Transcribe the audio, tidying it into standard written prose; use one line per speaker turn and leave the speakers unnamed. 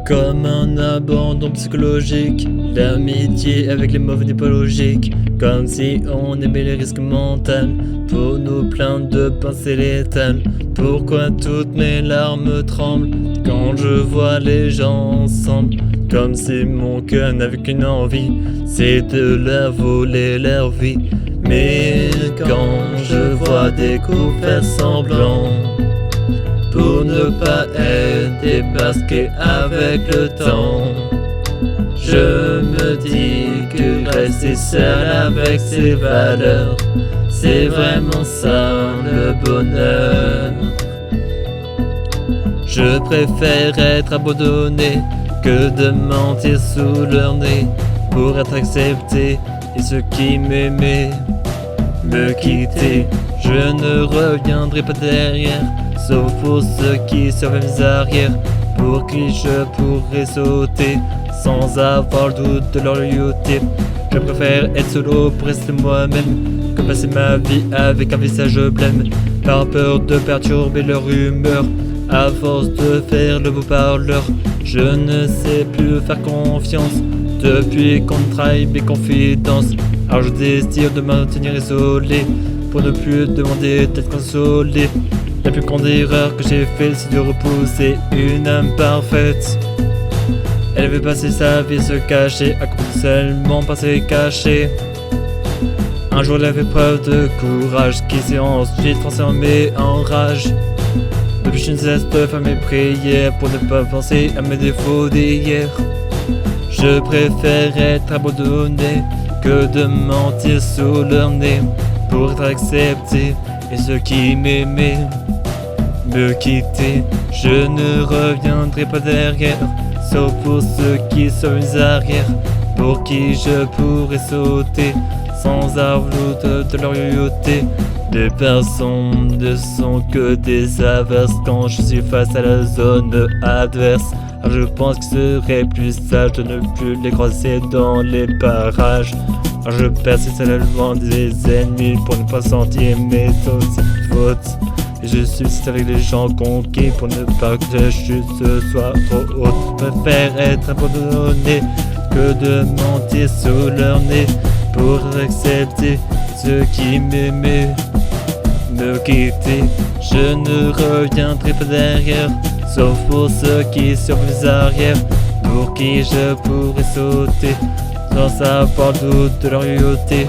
Comme un abandon psychologique, l'amitié avec les mauvais n'est pas logique. Comme si on aimait les risques mentaux, pour nous plaindre de pincer létales. Pourquoi toutes mes larmes tremblent quand je vois les gens ensemble? Comme si mon cœur n'avait qu'une envie, c'est de leur voler leur vie. Mais quand je vois des coups faire semblant, pour ne pas être démasqué avec le temps, je me dis que rester seul avec ses valeurs, c'est vraiment ça le bonheur. Je préfère être abandonné que de mentir sous leur nez pour être accepté, et ceux qui m'aimaient me quitter. Je ne reviendrai pas derrière, sauf pour ceux qui surveillent mes arrières, pour qui je pourrais sauter sans avoir le doute de leur loyauté. Je préfère être solo pour rester moi-même que passer ma vie avec un visage blême, par peur de perturber leur humeur. À force de faire le beau parleur, je ne sais plus faire confiance depuis qu'on trahit mes confidences. Alors je désire de me maintenir isolé pour ne plus demander d'être consolé. La plus grande erreur que j'ai faite, c'est de repousser une âme parfaite. Elle veut passer sa vie à se cacher, à comprendre seulement passer caché. Un jour elle a fait preuve de courage, qui s'est ensuite transformé en rage. Depuis je ne cesse de faire mes prières pour ne pas penser à mes défauts d'hier. Je préfère être abandonné que de mentir sous leur nez pour être accepté, et ceux qui m'aimaient me quitter. Je ne reviendrai pas derrière, sauf pour ceux qui sont mes arrières, pour qui je pourrais sauter sans avoir de leur loyauté. Les personnes ne sont que des averses quand je suis face à la zone adverse. Alors je pense qu'il serait plus sage de ne plus les croiser dans les parages. Alors je persiste à la loin des ennemis pour ne pas sentir mes fautes. Et je suis avec les gens conquis pour ne pas que la chute soit trop haute. Je préfère être abandonné que de mentir sous leur nez pour accepter ceux qui m'aimaient me quitter. Je ne reviendrai pas derrière, sauf pour ceux qui sont mes arrières, pour qui je pourrais sauter sans avoir le doute de leur loyauté.